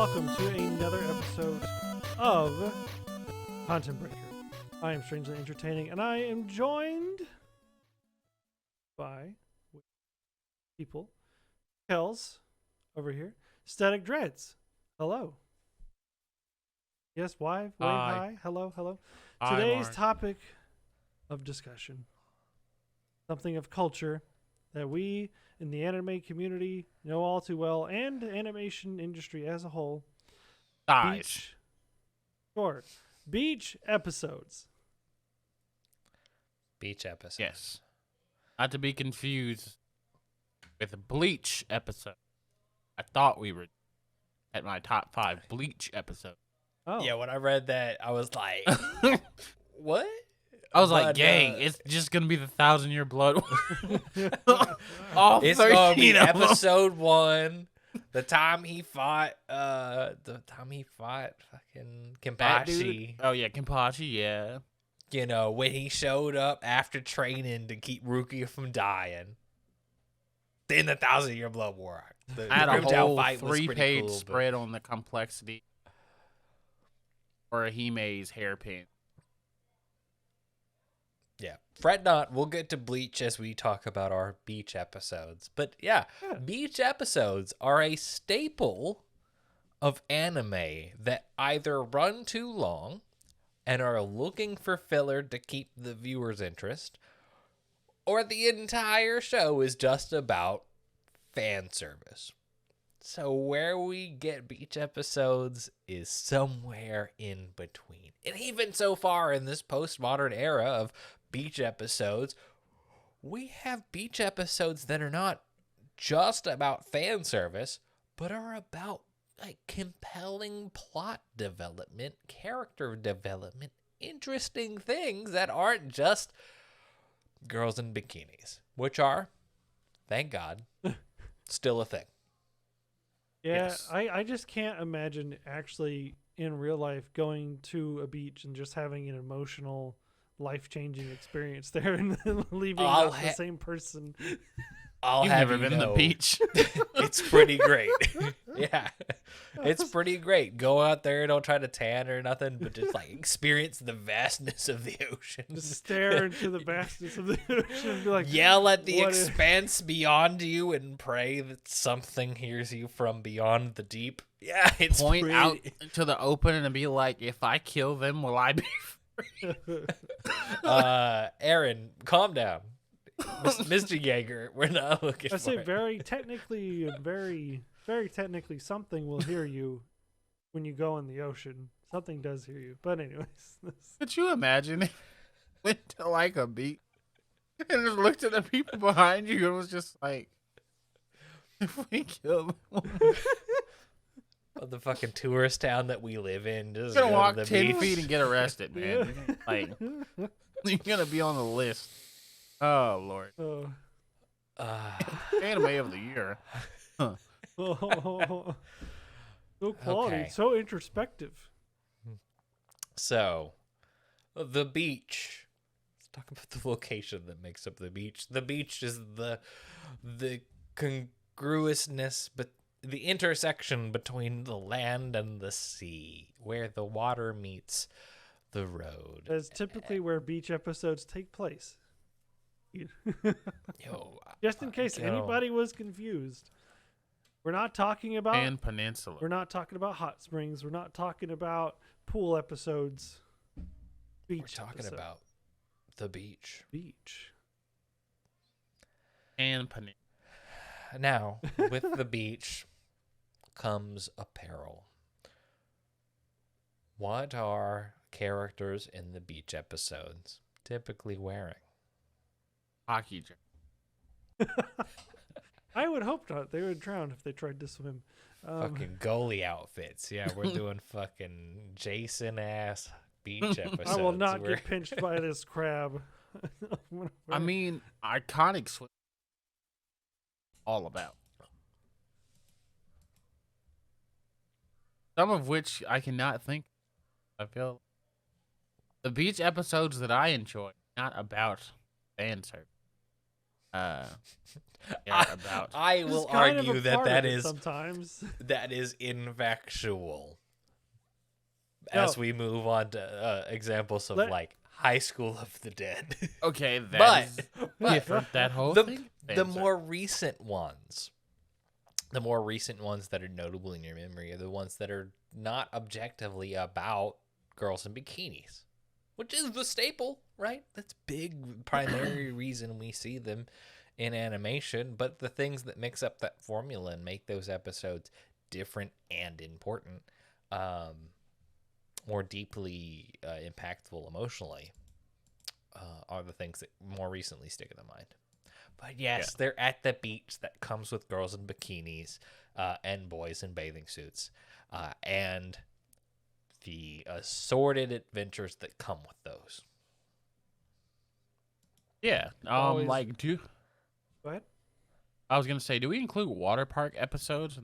welcome to another episode of Content Breaker. I am Strangely Entertaining, and I am joined by people. Kelz, over here. Static Dreads, hello. Yes, wave hi. Hello. Hi, Today's Mark. topic of discussion, something of culture that we in the anime community know all too well, and the animation industry as a whole. Thighs. Beach episodes. Beach episode. Yes. Not to be confused with a Bleach episode. I thought we were at my top 5 Bleach episode. Oh, Yeah, when I read that, I was like, what? I was like, But, dang, it's just going to be the 1,000-Year Blood War. All It's 13 gonna be of them. episode 1. The time he fought fucking That dude. Kenpachi. Oh, yeah, Kenpachi, yeah. You know, when he showed up after training to keep Rukia from dying. Then the 1,000-Year Blood War. The I had a Grimjow whole fight was pretty 3-page cool, but- spread on the complexity for Hime's hairpin. Yeah. Fret not, we'll get to Bleach as we talk about our beach episodes. But yeah, beach episodes are a staple of anime that either run too long and are looking for filler to keep the viewer's interest, or the entire show is just about fan service. So where we get beach episodes is somewhere in between. And even so far in this postmodern era of beach episodes, we have beach episodes that are not just about fan service, but are about like compelling plot development, character development, interesting things that aren't just girls in bikinis, which are, thank God, still a thing. yeah. Yes. I just can't imagine actually in real life going to a beach and just having an emotional, life-changing experience there and then leaving I'll not the same person. I'll You've have never you been to know, the beach. It's pretty great. Yeah. It's pretty great. Go out there, don't try to tan or nothing, but just like experience the vastness of the ocean. Just stare into the vastness of the ocean and be like, Yell at the what is- expanse beyond you and pray that something hears you from beyond the deep. Yeah, it's Point pretty... out to the open and be like, if I kill them, will I be free? Aaron, calm down. Mr. Jaeger, we're not looking I for say it. very technically, very technically, something will hear you when you go in the ocean. Something does hear you. But anyways, Could you imagine if you went to like a beach and just looked at the people behind you and was just like, if we kill them, The fucking tourist town that we live in. Just you're gonna go walk to the 10 beach. feet and get arrested, man. Like, you're gonna be on the list. Oh, Lord. Anime of the year. so quality, Okay. so introspective. So, the beach. Let's talk about the location that makes up the beach. The beach is the congruousness, but the intersection between the land and the sea, where the water meets the road. That's typically where beach episodes take place. Yo, Just in case yo. anybody was confused, we're not talking about And Peninsula. we're not talking about hot springs. We're not talking about pool episodes. Beach. We're talking episode. about the beach. beach. And Peninsula. Now, with the beach comes apparel. What are characters in the beach episodes typically wearing? Hockey jerk. I would hope not. They would drown if they tried to swim. Fucking goalie outfits. Yeah, we're doing fucking Jason ass beach episodes. I will not We're- get pinched by this crab. I mean, iconic swim. All about. Some of which I cannot think. I feel the beach episodes that I enjoy, not about fan service. care about. I This will is kind of argue a that part that of it is sometimes. infactual. No. As we move on to examples of Let- like High School of the Dead, Okay, but different. That whole the thing. the more recent ones, that are notable in your memory are the ones that are not objectively about girls in bikinis, which is the staple, right? That's big primary reason we see them in animation. But the things that mix up that formula and make those episodes different and important, more deeply impactful emotionally, are the things that more recently stick in the mind. But yes, they're at the beach that comes with girls in bikinis and boys in bathing suits, and the assorted adventures that come with those. Yeah. Always- Like, Go ahead. I was gonna say, do we include water park episodes?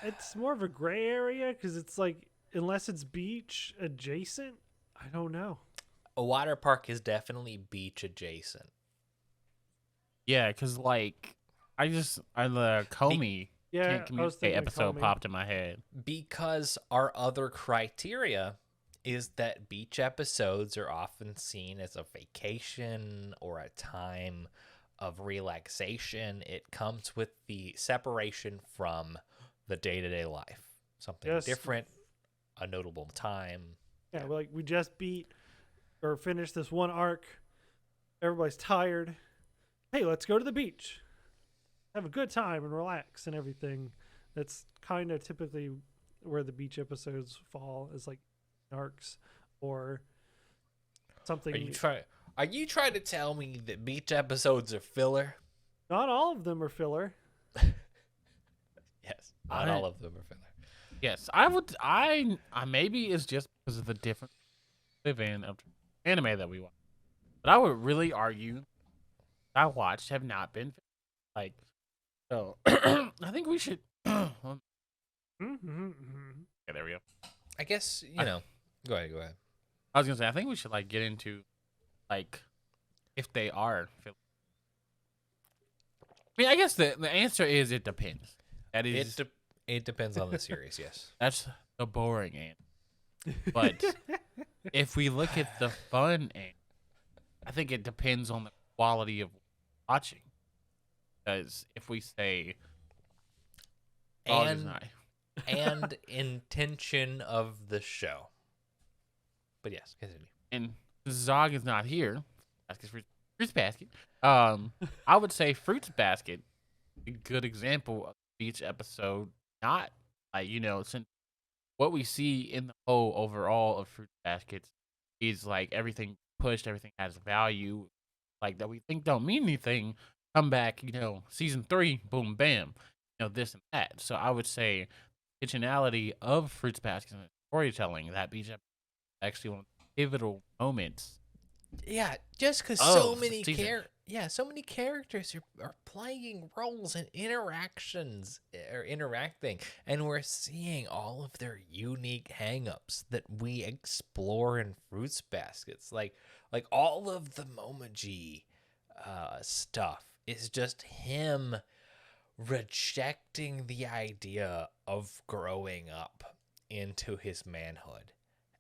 It's more of a gray area because it's like unless it's beach adjacent, I don't know. A water park is definitely beach adjacent. Yeah, because like, the Comey Yeah, can't I was communicate thinking episode Comey. popped in my head. Because our other criteria is that beach episodes are often seen as a vacation or a time of relaxation. It comes with the separation from the day-to-day life. Something Yes. different, a notable time. Yeah, we just beat or finished this one arc. Everybody's tired. Hey, let's go to the beach. Have a good time and relax and everything. That's kind of typically where the beach episodes fall, is like arcs or something. Are you trying to tell me that beach episodes are filler? Not all of them are filler. Yes, not all of them are filler. Yes, I would. I maybe it's just because of the different live in of anime that we watch, but I would really argue I watched have not been like. So I think we should. Okay, there we go. I guess, you know. Go ahead. I was gonna say I think we should like get into like if they are. I mean, I guess the answer is it depends. That is It depends on the series, yes. that's the boring answer. But if we look at the fun end, I think it depends on the quality of watching. Because if we say and intention of the show. But yes, continue. and Zog is not here, that's Fruits Basket. I would say Fruits Basket, a good example of each episode. Not like since what we see in the whole overall of Fruits Baskets is like everything pushed, everything has value, like that we think don't mean anything. Come back, season 3, boom, bam, this and that. So I would say intentionality of Fruits Basket and storytelling, that beach episode is actually one of the pivotal moments. Yeah, just because Oh, so many season. so many characters are playing roles and interacting, and we're seeing all of their unique hangups that we explore in Fruits Baskets. Like all of the Momoji stuff is just him rejecting the idea of growing up into his manhood.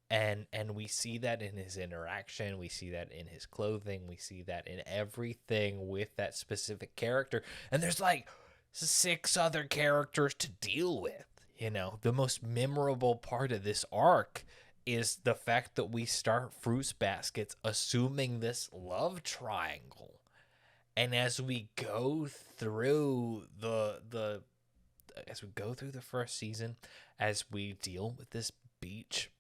And we see that in his interaction, we see that in his clothing, we see that in everything with that specific character. And there's like 6 other characters to deal with. The most memorable part of this arc is the fact that we start Fruits Baskets assuming this love triangle. And as we go through the first season, as we deal with this beach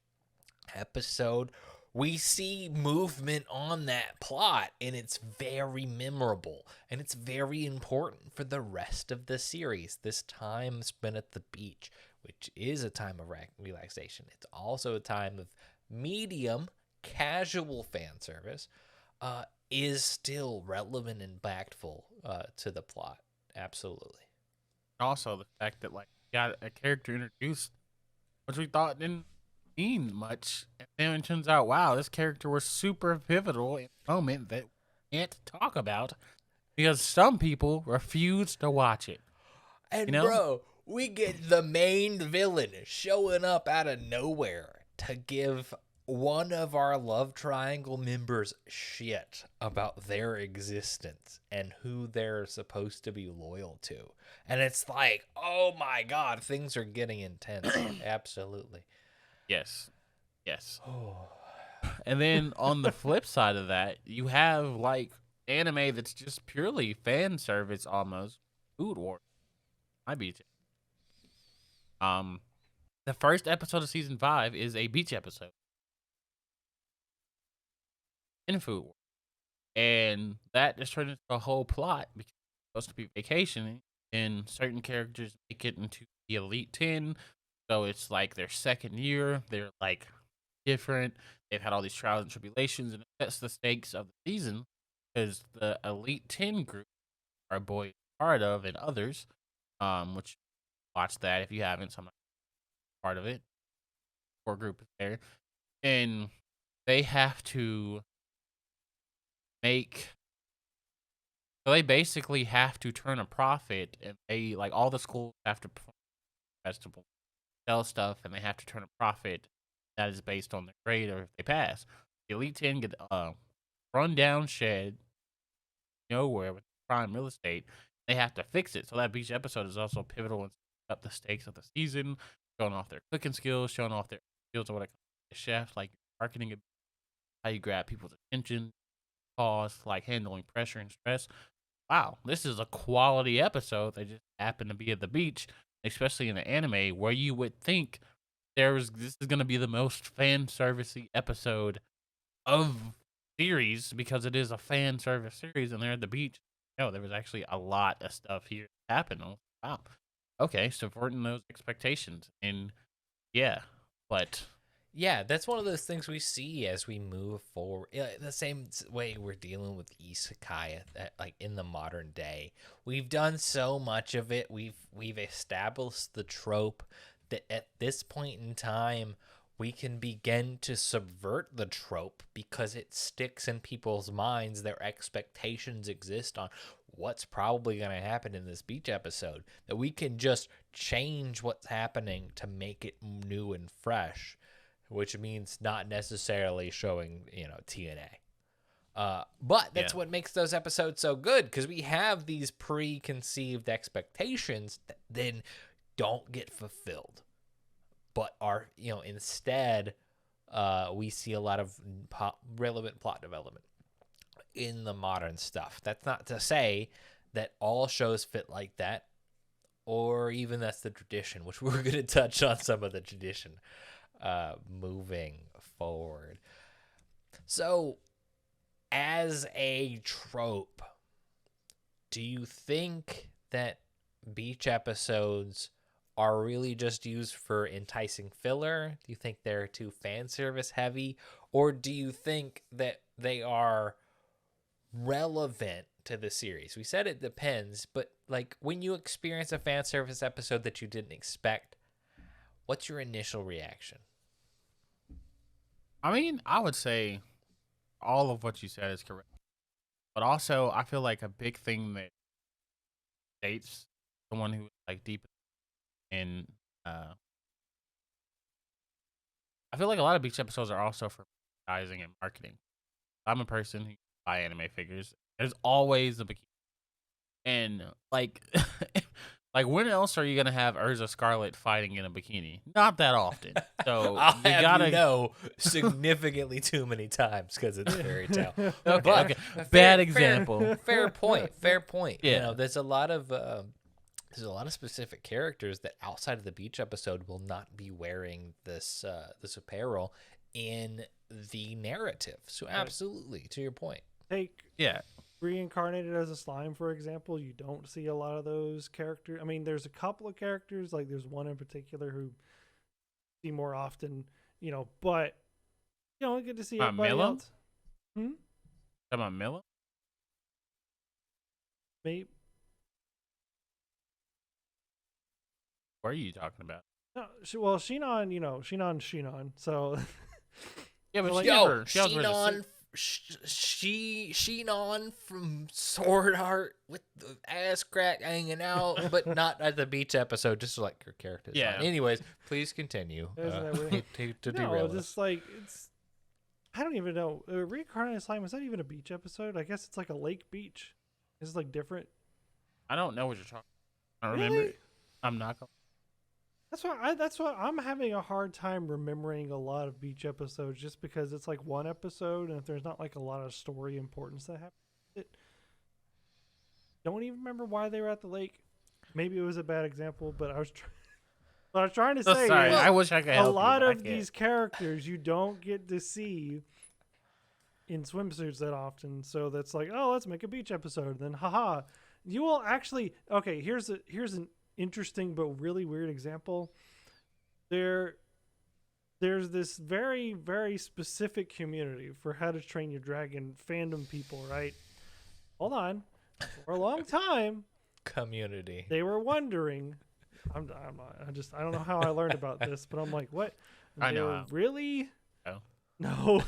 episode, we see movement on that plot, and it's very memorable, and it's very important for the rest of the series. This time spent at the beach, which is a time of relaxation, it's also a time of medium casual fan service, is still relevant and impactful to the plot. Absolutely. Also, the fact that like got a character introduced, which we thought didn't mean much. And then it turns out, wow, this character was super pivotal in a moment that we can't talk about because some people refuse to watch it. And You know? bro, we get the main villain showing up out of nowhere to give one of our love triangle members shit about their existence and who they're supposed to be loyal to. And it's like, oh my god, things are getting intense. Absolutely. Yes. And then on the flip side of that, you have like anime that's just purely fan service almost. Food War. My beach. The first episode of season 5 is a beach episode in Food War. And that just turned into a whole plot because it's supposed to be vacationing and certain characters make it into the Elite 10. So it's like their second year. They're like different. They've had all these trials and tribulations, and it sets the stakes of the season because the Elite 10 group our boy is part of and others, which watch that if you haven't, so I'm not part of it. Core group is there. And they have to make so they basically have to turn a profit, and they like all the schools have to perform festival, sell stuff, and they have to turn a profit that is based on their grade or if they pass. The Elite 10 get run down shed nowhere with prime real estate. They have to fix it. So that beach episode is also pivotal in setting up the stakes of the season, showing off their cooking skills, showing off their skills of what a chef, like marketing, how you grab people's attention, cause like handling pressure and stress. Wow, this is a quality episode. They just happen to be at the beach, especially in the anime where you would think this is going to be the most fan servicey episode of series because it is a fan service series and they're at the beach. No, there was actually a lot of stuff here that happened. Wow. Okay, subverting those expectations. And yeah, but Yeah, that's one of those things we see as we move forward. The same way we're dealing with isekai, like in the modern day, we've done so much of it. We've established the trope that at this point in time, we can begin to subvert the trope because it sticks in people's minds. Their expectations exist on what's probably going to happen in this beach episode. That we can just change what's happening to make it new and fresh, which means not necessarily showing, TNA. But that's what makes those episodes so good, because we have these preconceived expectations that then don't get fulfilled, but are, instead, we see a lot of relevant plot development in the modern stuff. That's not to say that all shows fit like that, or even that's the tradition, which we're going to touch on some of the tradition moving forward. So, as a trope, do you think that beach episodes are really just used for enticing filler? Do you think they're too fan service heavy? Or do you think that they are relevant to the series? We said it depends, but like when you experience a fan service episode that you didn't expect, what's your initial reaction? I mean, I would say all of what you said is correct. But also, I feel like a big thing that dates someone who is like deep in, I feel like a lot of beach episodes are also for advertising and marketing. I'm a person who buy anime figures. There's always a bikini. And like, like when else are you gonna have Urza Scarlet fighting in a bikini? Not that often. So You gotta significantly too many times because it's fairy tale. Okay. Bad example. Fair point. Yeah. There's a lot of specific characters that outside of the beach episode will not be wearing this apparel in the narrative. So absolutely, to your point. Take Yeah. Reincarnated as a slime, for example. You don't see a lot of those characters. I mean, there's a couple of characters, like there's one in particular who see more often, but you don't get to see everybody Milo? else. Talking about Milo? Maybe. What are you talking about? No, well, Shinon. So Yeah, but Like, she Yo, never. She was with a Shinon, Shinon from Sword Art with the ass crack hanging out, but not at the beach episode, just like her character design. Yeah. Anyways, please continue. Isn't that weird? To no, derail just us. like it's. I don't even know. Reincarnated Slime, is that even a beach episode? I guess it's like a lake beach. It's like different. I don't know what you're talking. I don't Really? remember. I'm not gonna. That's why I'm having a hard time remembering a lot of beach episodes, just because it's like one episode, and if there's not like a lot of story importance that happens, it don't even remember why they were at the lake. Maybe it was a bad example, but what I was trying to So say sorry. is I wish I could a help lot you, but I of can't. these characters you don't get to see in swimsuits that often. So that's like, oh, let's make a beach episode. Then, haha, you will actually. Okay, here's an interesting but really weird example. There's this very, very specific community for How to Train Your Dragon fandom people, right? Hold on. For a long time, Community. they were wondering. I don't know how I learned about this, but I'm like, what? And I they know were how. really? Oh. No.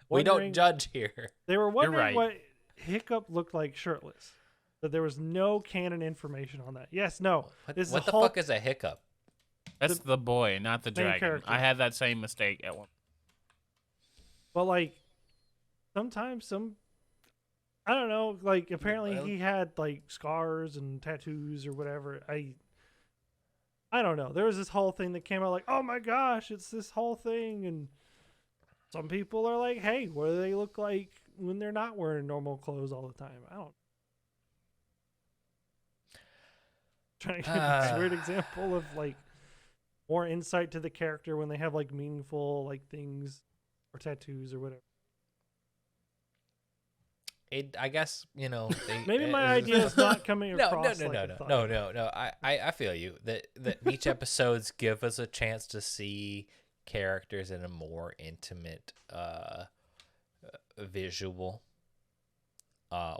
We don't Wondering- judge here. They were wondering right. what Hiccup looked like shirtless. But there was no canon information on that. Yes, no. This is What a the whole- fuck is a hiccup? That's the boy, not the main dragon. character. I had that same mistake at one. But like, sometimes I don't know. Like, apparently Well- he had like scars and tattoos or whatever. I don't know. There was this whole thing that came out like, oh my gosh, it's this whole thing, and some people are like, hey, what do they look like when they're not wearing normal clothes all the time? I don't. Trying to give this weird example of like more insight to the character when they have like meaningful like things or tattoos or whatever. I guess, you know. Maybe my idea is not coming No, across. no, like I no, thought. no. I feel you. That beach episodes give us a chance to see characters in a more intimate visual,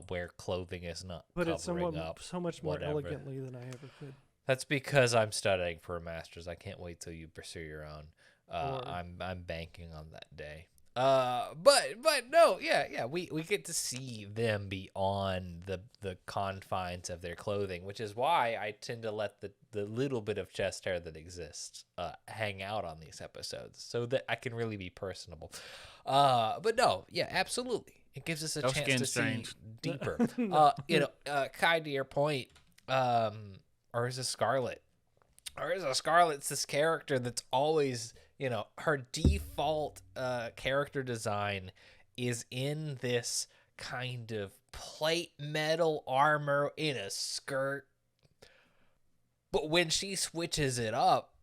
where clothing is not Put it covering up. so much more whatever. elegantly than I ever could. That's because I'm studying for a master's. I can't wait till you pursue your own. Or- I'm banking on that day. But no, yeah. We get to see them beyond the confines of their clothing, which is why I tend to let the little bit of chest hair that exists hang out on these episodes, so that I can really be personable. But no, yeah, absolutely. It gives us a No chance skin to strange. see deeper. Kai, to your point, Urza Scarlet. Urza Scarlet's this character that's always, her default character design is in this kind of plate metal armor in a skirt. But when she switches it up,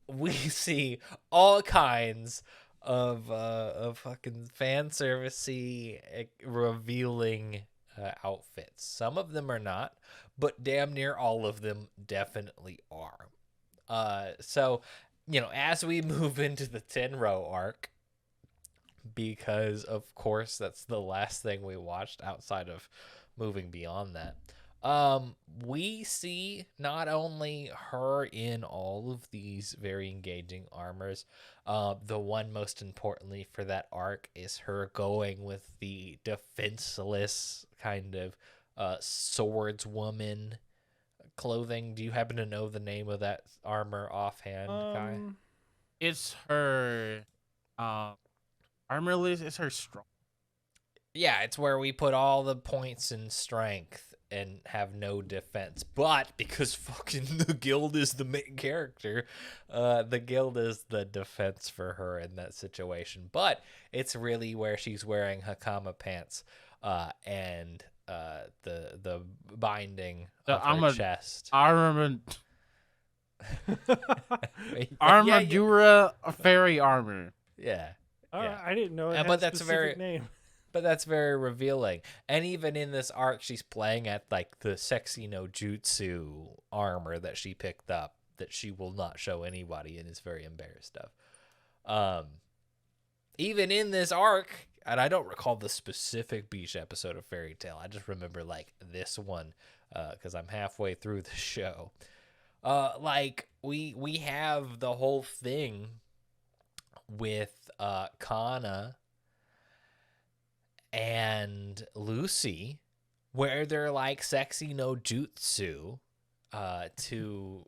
we see all kinds of fucking fan servicey revealing outfits. Some of them are not, but damn near all of them definitely are. So, as we move into the Tenro arc, because of course that's the last thing we watched outside of moving beyond that, we see not only her in all of these very engaging armors, the one most importantly for that arc is her going with the defenseless kind of swordswoman clothing. Do you happen to know the name of that armor offhand, Kai? It's her armor list. It's her strong. Yeah, it's where we put all the points in strength and have no defense. But because fucking the guild is the main character, the guild is the defense for her in that situation. But it's really where she's wearing Hakama pants and the binding of her chest. Armadura fairy armor. Yeah. All Yeah. right, I didn't know it had but a that's specific name. But that's very revealing. And even in this arc, she's playing at like the sexy no jutsu armor that she picked up that she will not show anybody and is very embarrassed of. Even in this arc, and I don't recall the specific beach episode of Fairy Tail. I just remember like this one because I'm halfway through the show. we have the whole thing with Kana and Lucy, where they're like sexy no jutsu to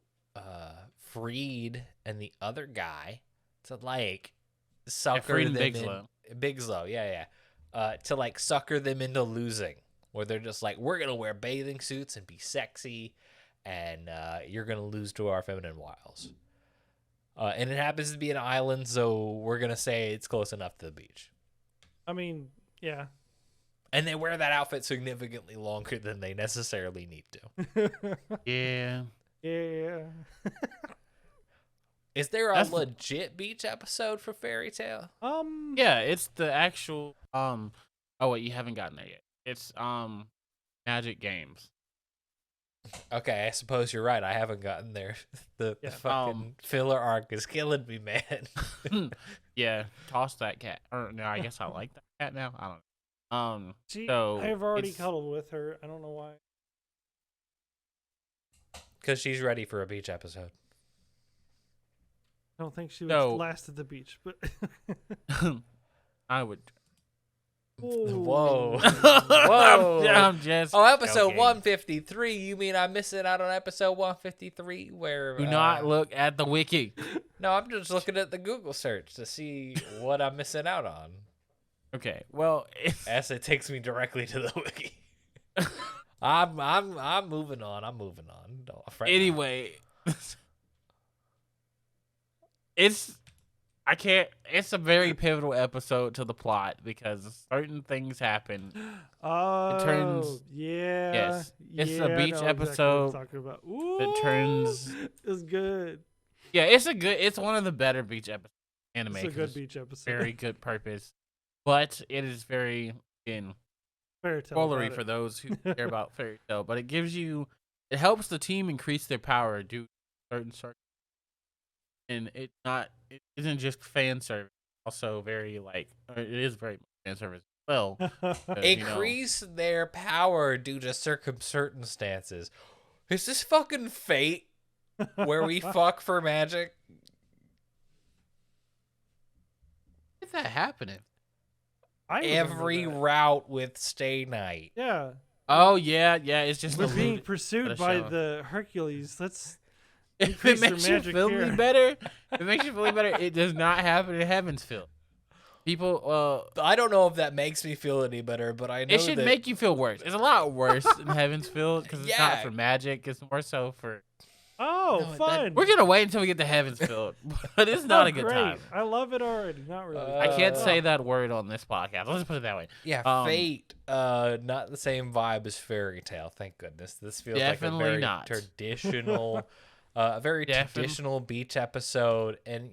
Freed and the other guy to like sucker Freed them and Bigelow. Bigelow, yeah. To like sucker them into losing, where they're just like, we're gonna wear bathing suits and be sexy, and you're gonna lose to our feminine wiles. And it happens to be an island, so we're gonna say it's close enough to the beach. I mean, yeah. And they wear that outfit significantly longer than they necessarily need to. Yeah. Yeah. Is there a That's legit beach episode for Fairy Tail? Yeah, it's the actual oh wait, you haven't gotten there yet. It's Magic Games. Okay, I suppose you're right. I haven't gotten there. The fucking filler arc is killing me, man. Yeah, toss that cat. Or no, I guess I like that cat now. I don't know. I've already it's- cuddled with her. I don't know why. Because she's ready for a beach episode. I don't think she would So- last at the beach, but I would. Whoa. Whoa! I'm just. Oh, episode joking. 153. You mean I'm missing out on episode 153? Where Do not look at the wiki. No, I'm just looking at the Google search to see what I'm missing out on. Okay, well, As it takes me directly to the wiki. I'm moving on. I'm moving on. Don't fret. anyway, it's a very pivotal episode to the plot because certain things happen. oh, turns- yeah. yes. It's a yeah, I beach know exactly what episode I'm talking about. that turns. It's good. Yeah, it's one of the better beach anime. It's a 'cause good it's beach episode. very good purpose, but it is very Fairy Tail spoilery about for it. those who care about fairy tale. But it helps the team increase their power due to certain circumstances. And it isn't just fan service. Also very it is very much fan service as well. 'cause, Increase their power due to circumstances. Is this fucking Fate where we fuck for magic? Is that happening? I remember Every that. route with Stay Night. Yeah. Oh yeah, it's just We're being alluded- pursued the by show. the Hercules. Let's If increase it their makes you magic feel here. any better, it makes you feel any better. It does not happen in Heavensfield. People, I don't know if that makes me feel any better, but I know it should that make you feel worse. It's a lot worse in Heavensfield because it's Yeah. not for magic. It's more so for. Oh, No, that- fun. We're gonna wait until we get to Heavensfield, but it's not Oh, a good great. time. I love it already. Not really. I can't Uh, say that word on this podcast. Let's put it that way. Yeah, Fate, not the same vibe as Fairy Tale. Thank goodness. This feels like a Definitely very not. traditional, a very traditional beach episode. And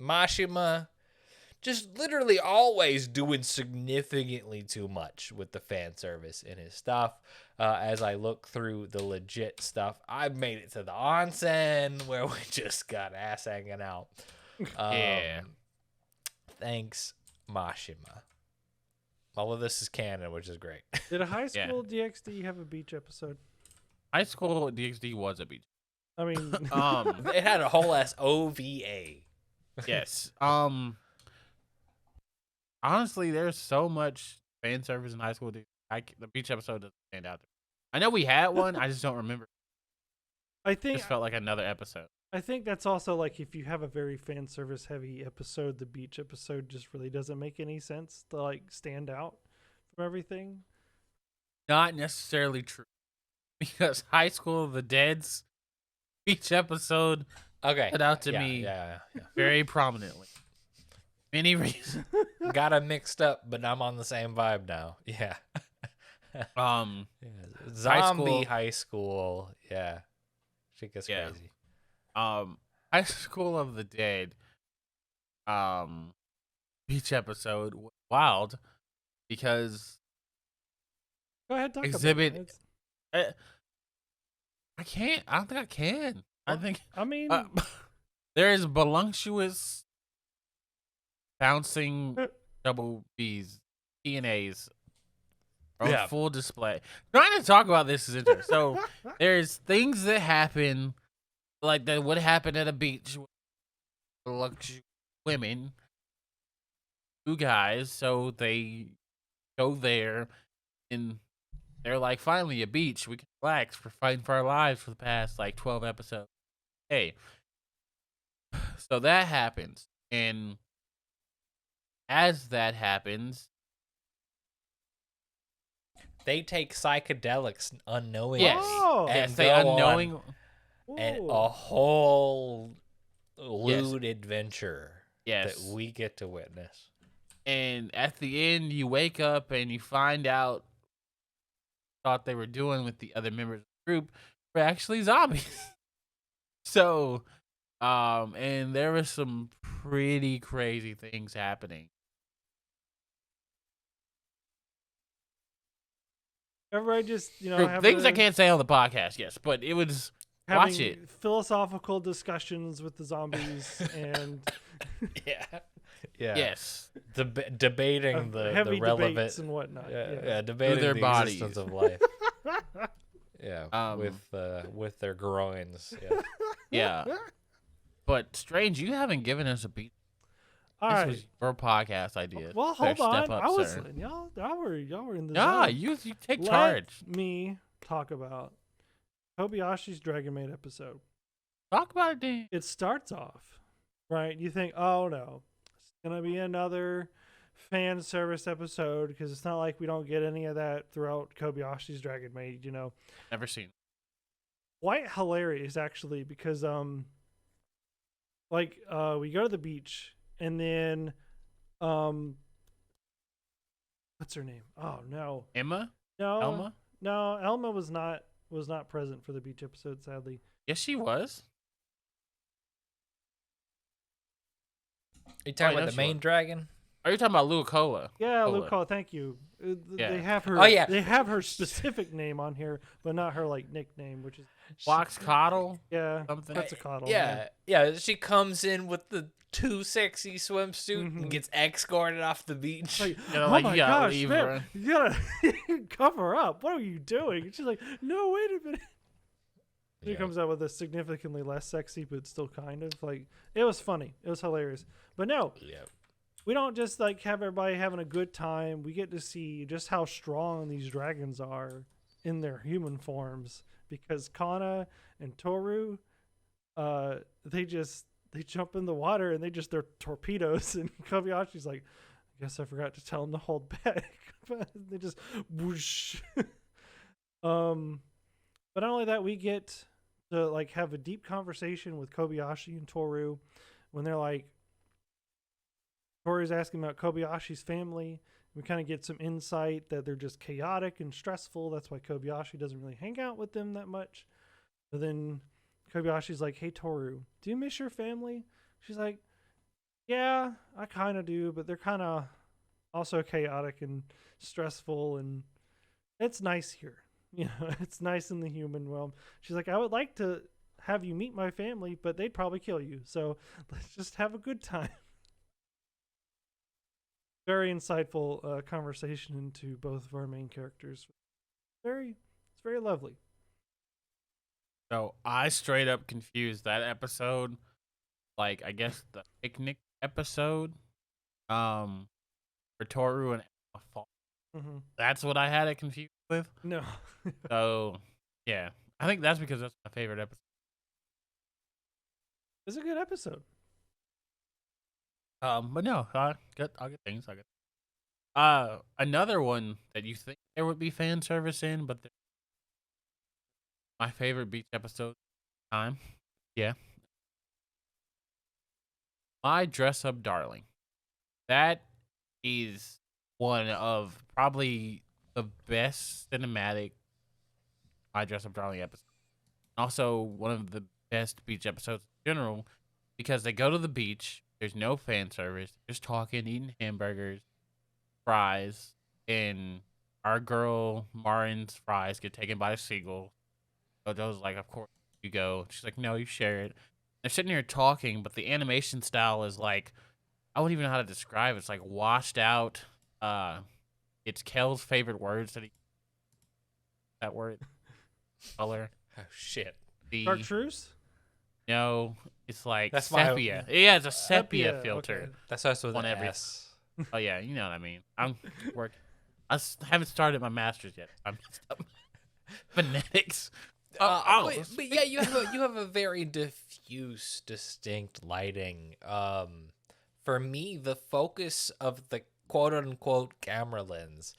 Mashima, just literally always doing significantly too much with the fan service in his stuff. As I look through the legit stuff, I've made it to the onsen where we just got ass hanging out. Yeah. Thanks, Mashima. All of this is canon, which is great. Did a high Yeah. school DxD have a beach episode? High school DxD was a beach. I mean, It had a whole ass OVA. Yes. Honestly, there's so much fan service in high school. The beach episode doesn't stand out. I know we had one. I just don't remember. I It think just felt like another episode. I think that's also like if you have a very fan service heavy episode, the beach episode just really doesn't make any sense to like stand out from everything. Not necessarily true, because High School of the Dead's beach episode Okay. stood out to Yeah, me Yeah. very prominently. Many reasons. Got them mixed up, but I'm on the same vibe now. Yeah. Zombie high school. Yeah. Shit gets Yeah. crazy. High School of the Dead, beach episode was wild because Go ahead, talk Exhibit- about it. I can't. I don't think I can. I think I mean, there is voluptuous bouncing double B's, TNAs on Yeah. full display. Trying to talk about this is interesting. So there's things that happen like that would happen at a beach with luxury women, two guys, so they go there and they're like, finally a beach, we can relax. We're fighting for our lives for the past like 12 episodes. Hey, so that happens, and as that happens, They take psychedelics unknowingly. yes, Oh. and yes, they go unknowing, on and Ooh. a whole lewd adventure yes, that we get to witness. and at the end you wake up and you find out thought they were doing with the other members of the group were actually zombies. So, and there was some pretty crazy things happening. Everybody just, have Things I the- can't say on the podcast, yes, but it was watch having it. philosophical discussions with the zombies and Yeah. Yeah. Yes, Debating the heavy relevant debates and whatnot. yeah, debating their the bodies. existence of life. Yeah, with their groins. Yeah. yeah. But Strange, you haven't given us a beat. All This right. was your podcast idea. Well, Better hold on. step up, I was sir. y'all were in the Nah, zone. you take Let charge. me talk about Kobayashi's Dragon Maid episode. Talk about it, Dan. It starts off, right? You think, oh no, it's gonna be another fan service episode because it's not like we don't get any of that throughout Kobayashi's Dragon Maid. Never seen. Quite hilarious actually because we go to the beach and then what's her name? Oh no. Emma? No. Elma? No, Elma was not present for the beach episode, sadly. Yes, she was. You talking Oh, I know about the she main was. dragon? Are you talking about Lucola? Yeah, Cola. Luke Cole, thank you. Yeah. They have her Oh, yeah. they have her specific name on here, but not her nickname, which is Fox Coddle? yeah, Something? that's a coddle. Yeah. She comes in with the too sexy swimsuit Mhm. and gets escorted off the beach. Like, You know, oh like, my you gotta gosh, leave man, her. you gotta cover up. What are you doing? And she's like, no, wait a minute. She Yeah. comes out with a significantly less sexy, but still kind of like it was funny. It was hilarious. But no, Yeah. we don't just like have everybody having a good time. We get to see just how strong these dragons are in their human forms because Kana and Toru, they jump in the water and they're torpedoes and Kobayashi's like, I guess I forgot to tell them to hold back. They just whoosh. But not only that, we get to like have a deep conversation with Kobayashi and Toru when they're like, Toru's asking about Kobayashi's family. We kind of get some insight that they're just chaotic and stressful. That's why Kobayashi doesn't really hang out with them that much. But then Kobayashi's like, hey, Toru, do you miss your family? She's like, yeah, I kind of do, but they're kind of also chaotic and stressful, and it's nice here. It's nice in the human realm. She's like, I would like to have you meet my family, but they'd probably kill you. So let's just have a good time. Very insightful conversation into both of our main characters. It's very lovely. So I straight up confused that episode. Like, I guess the picnic episode. For Toru and Emma Fall. Mm-hmm. That's what I had it confused with. No. So, yeah. I think that's because that's my favorite episode. It's a good episode. But no, I'll get things. Another one that you think there would be fan service in, but my favorite beach episode time. Yeah. My Dress Up Darling. That is one of probably the best cinematic My Dress Up Darling episode. Also, one of the best beach episodes in general because they go to the beach. There's no fan service. Just talking, eating hamburgers, fries, and our girl Marin's fries get taken by a seagull. So Joe's like, of course you go. She's like, no, you share it. They're sitting here talking, but the animation style is like, I wouldn't even know how to describe it. It's like washed out. It's Kel's favorite words that word. Color. Oh shit. Chartreuse? No, it's like That's my- sepia. Yeah, it's a sepia Sepia, filter. okay. That starts with On an every- S. Oh yeah, you know what I mean. I'm working. Haven't started my master's yet. I'm phonetics. But yeah, you have a very diffuse, distinct lighting. For me, the focus of the quote unquote camera lens,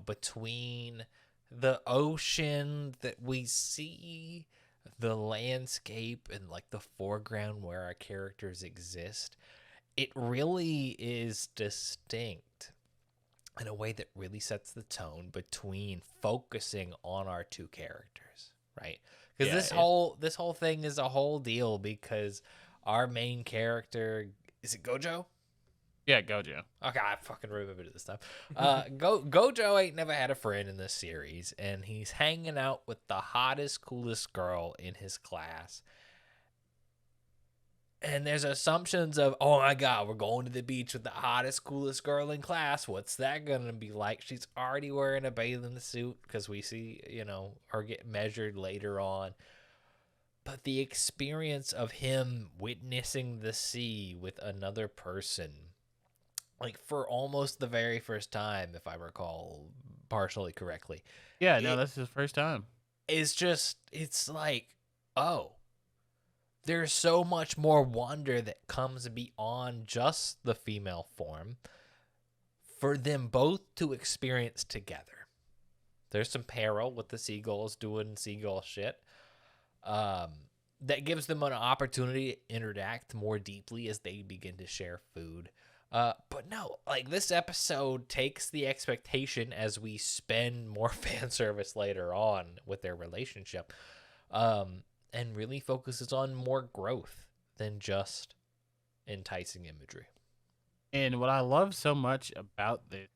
between the ocean that we see, the landscape, and like the foreground where our characters exist, it really is distinct in a way that really sets the tone between focusing on our two characters, right? Because Yeah, this whole thing is a whole deal because our main character, is it Gojo? Yeah, Gojo. Okay, I fucking remember this stuff. Gojo ain't never had a friend in this series, and he's hanging out with the hottest, coolest girl in his class. And there's assumptions of, oh my God, we're going to the beach with the hottest, coolest girl in class. What's that going to be like? She's already wearing a bathing suit because we see, her get measured later on. But the experience of him witnessing the sea with another person, like for almost the very first time, if I recall partially correctly. Yeah, no, that's his first time. It's like, oh. There's so much more wonder that comes beyond just the female form for them both to experience together. There's some peril with the seagulls doing seagull shit. That gives them an opportunity to interact more deeply as they begin to share food. But no, like this episode takes the expectation as we spend more fan service later on with their relationship. And really focuses on more growth than just enticing imagery. And what I love so much about this,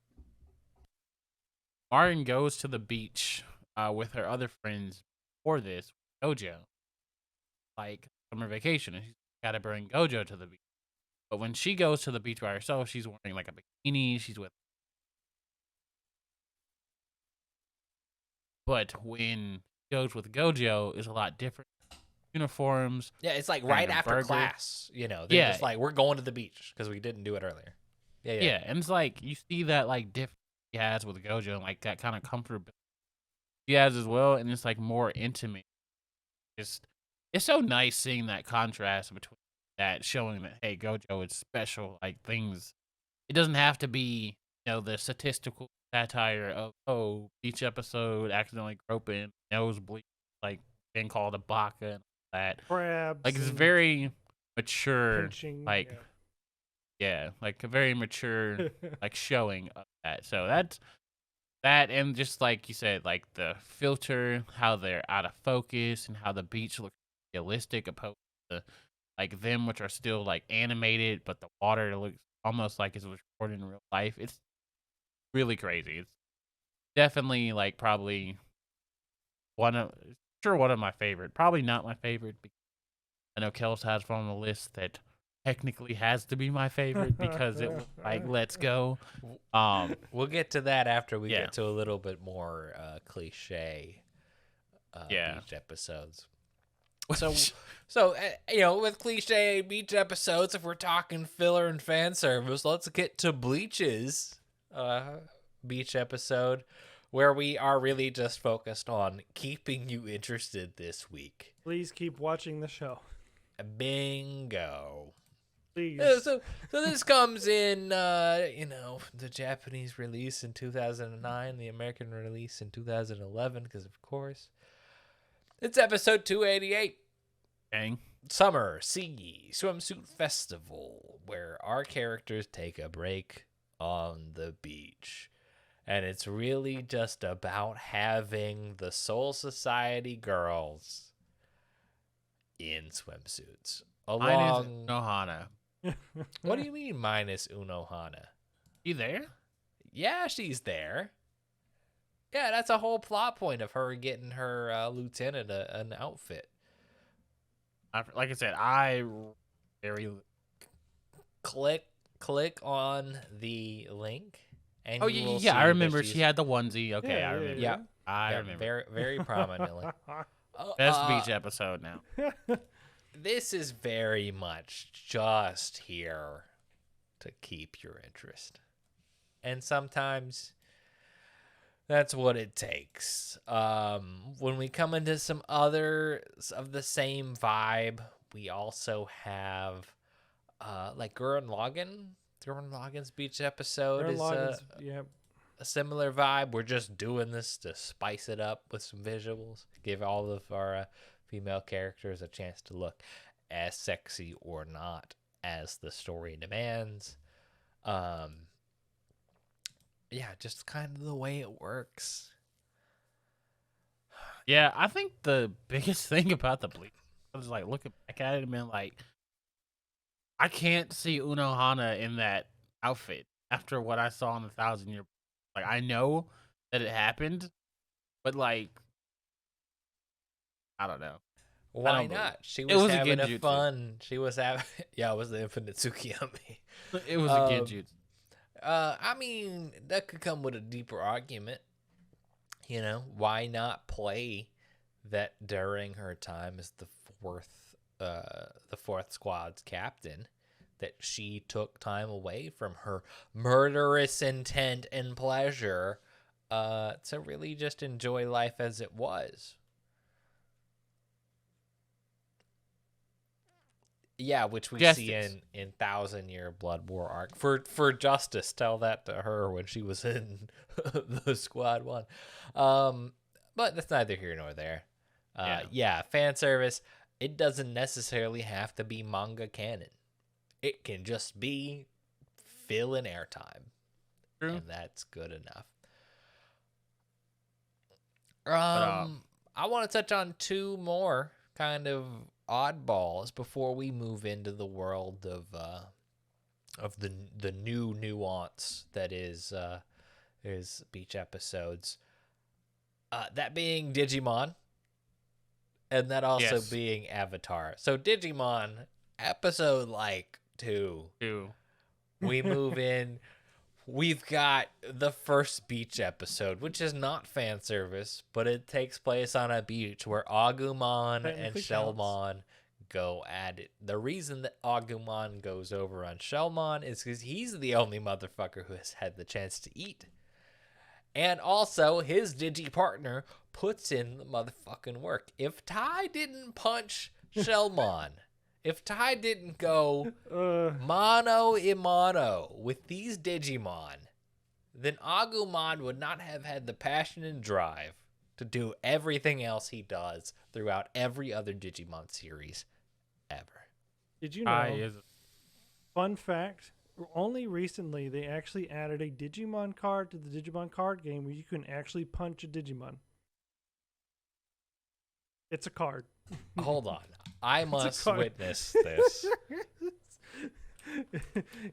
Marin goes to the beach with her other friends for this, Gojo, like summer vacation, and she's got to bring Gojo to the beach. But when she goes to the beach by herself, she's wearing like a bikini. But when she goes with Gojo, it's a lot different. Uniforms. Yeah, it's like right a after burger. class, they're Yeah. just like, we're going to the beach because we didn't do it earlier. Yeah, and it's like you see that like difference he has with Gojo, and like that kind of comfortability he has as well, and it's like more intimate. It's so nice seeing that contrast between that, showing that hey, Gojo is special. Like things, it doesn't have to be the statistical satire of each episode accidentally groping nosebleed, like being called a baka and all that. Crabs. Like it's and very mature. pinching, like yeah, like a very mature like showing of that. So that's that, and just like you said, like the filter, how they're out of focus, and how the beach looks realistic opposed to like them, which are still like animated, but the water looks almost like it was recorded in real life. It's really crazy. It's definitely like probably one of my favorite. Probably not my favorite because I know Kelz has one on the list that technically has to be my favorite because it was like let's go. We'll get to that after we Yeah. get to a little bit more cliche beach episodes. So with cliche beach episodes, if we're talking filler and fan service, let's get to Bleach's beach episode, where we are really just focused on keeping you interested this week. Please keep watching the show. Bingo. Please. So this comes in, the Japanese release in 2009, the American release in 2011, because of course, it's episode 288. Dang. Summer Sea Swimsuit Festival, where our characters take a break on the beach. And it's really just about having the Soul Society girls in swimsuits. Mine is Nohana. What do you mean minus Unohana? You there? Yeah, she's there. Yeah, that's a whole plot point of her getting her lieutenant an outfit. Like I said, I very Click on the link, and oh you will see yeah, I that remember she's- she had the onesie. Okay, Yeah, I remember. Yeah, I yeah, remember. very very prominently. Best beach episode now. This is very much just here to keep your interest. And sometimes that's what it takes. When we come into some others of the same vibe, we also have like Gurren Lagann. Gurren Lagann's beach episode is a similar vibe. We're just doing this to spice it up with some visuals, give all of our female characters a chance to look as sexy or not as the story demands. Yeah, just kind of the way it works. Yeah, I think the biggest thing about the Bleach, I was like looking back at it and being like, I can't see Unohana in that outfit after what I saw in the 1,000-Year. Like, I know that it happened, but like, I don't know. Why not? She was having a fun. She was having. Yeah, it was the Infinite Tsukiyami. It was a genjutsu. I mean, that could come with a deeper argument. You know, why not play that during her time as the fourth squad's captain, that she took time away from her murderous intent and pleasure to really just enjoy life as it was. Yeah, which we see in 1,000-Year Blood War arc. For Justice, tell that to her when she was in the Squad 1. But that's neither here nor there. Yeah, fan service. It doesn't necessarily have to be manga canon. It can just be fill in airtime. True. And that's good enough. I want to touch on two more kind of oddballs before we move into the world of the new nuance that is beach episodes. That being Digimon, and that also being Avatar. So Digimon episode 2. We move in. We've got the first beach episode, which is not fan service, but it takes place on a beach where Agumon and Shellmon go at it. The reason that Agumon goes over on Shellmon is because he's the only motherfucker who has had the chance to eat. And also, his Digi partner puts in the motherfucking work. If Tai didn't punch Shellmon, if Tai didn't go mano a mano with these Digimon, then Agumon would not have had the passion and drive to do everything else he does throughout every other Digimon series ever. Did you know? Fun fact, only recently they actually added a Digimon card to the Digimon card game where you can actually punch a Digimon. It's a card. Hold on. I must witness this.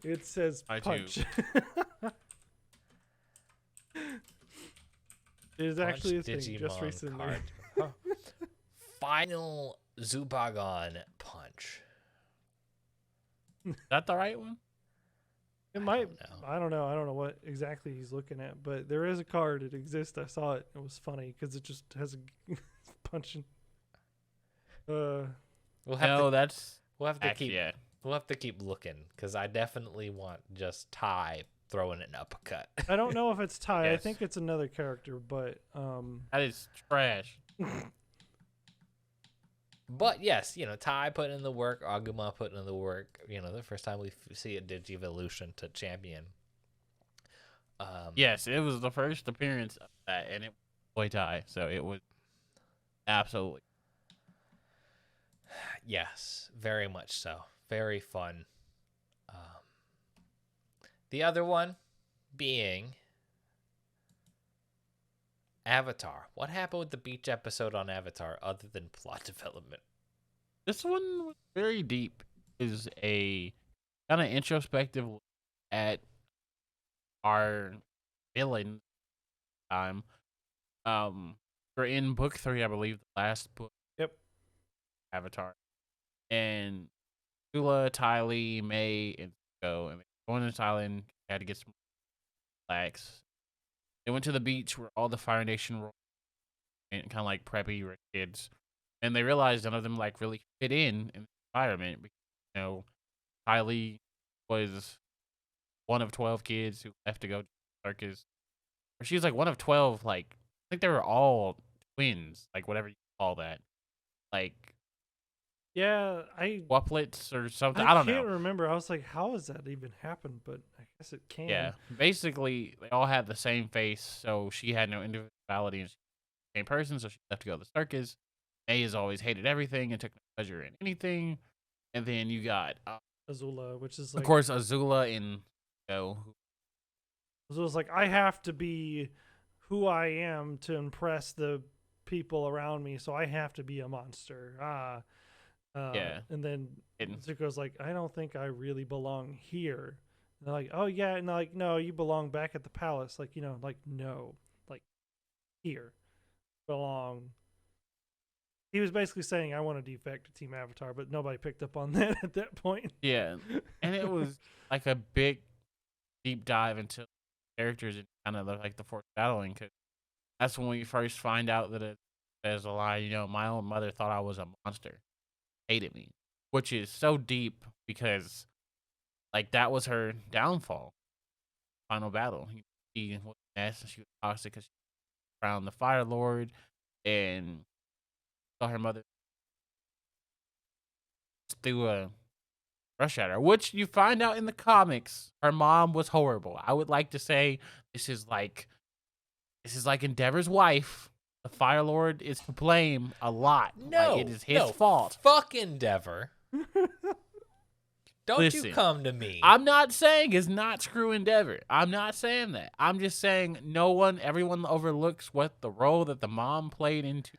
It says punch. It is actually a thing just recently. Final Zubagon punch. Is that the right one? It might. I don't know. I don't know what exactly he's looking at, but there is a card. It exists. I saw it. It was funny because it just has a punching. We'll have to keep looking because I definitely want just Tai throwing an uppercut. I don't know if it's Tai. Yes. I think it's another character, but that is trash. But yes, Tai putting in the work, Agumon putting in the work. The first time we see a Digivolution to champion. Yes, it was the first appearance of that, and it was Boy Tai, so it was absolutely. Yes, very much so. Very fun. The other one being Avatar. What happened with the beach episode on Avatar other than plot development? This one was very deep. Is a kind of introspective look at our villain time. We're in book 3, I believe, the last book. Yep. Avatar. And Tula, Ty, May, and Go. And going to Thailand, had to get some relax. They went to the beach where all the Fire Nation rolled and kind of like preppy rich kids and they realized none of them like really fit in the environment. Because, Kylie was one of 12 kids who left to go to the circus. Or she was like one of 12. Like I think they were all twins, like whatever you call that, like Yeah, quaplets or something. I I don't can't know. remember. I was like, how has that even happened? But I guess it can. Yeah, basically they all had the same face, so she had no individuality and she was the same person, so she left to go to the circus. May has always hated everything and took no pleasure in anything. And then you got, Azula, which is of like, course, Azula and who Azula's like, I have to be who I am to impress the people around me, so I have to be a monster. Yeah. And then And Zuko's like, I don't think I really belong here. And they're like, oh yeah, and they're like, no, you belong back at the palace. Like, like no, like here, belong. He was basically saying, I want to defect to Team Avatar, but nobody picked up on that at that point. yeah, and it was like a big deep dive into characters and kind of like the fourth battling, because that's when we first find out that it says a lie. My own mother thought I was a monster, hated me, which is so deep because like that was her downfall. Final battle, she was a mess and she was toxic because she found the Fire Lord and saw her mother threw a rush at her, which you find out in the comics. Her mom was horrible. I would like to say this is like Endeavor's wife. The Fire Lord is to blame a lot. No, it is his fault. Fuck Endeavor. Don't Listen, you come to me. I'm not saying it's not screw Endeavor. I'm not saying that. I'm just saying everyone overlooks what the role that the mom played into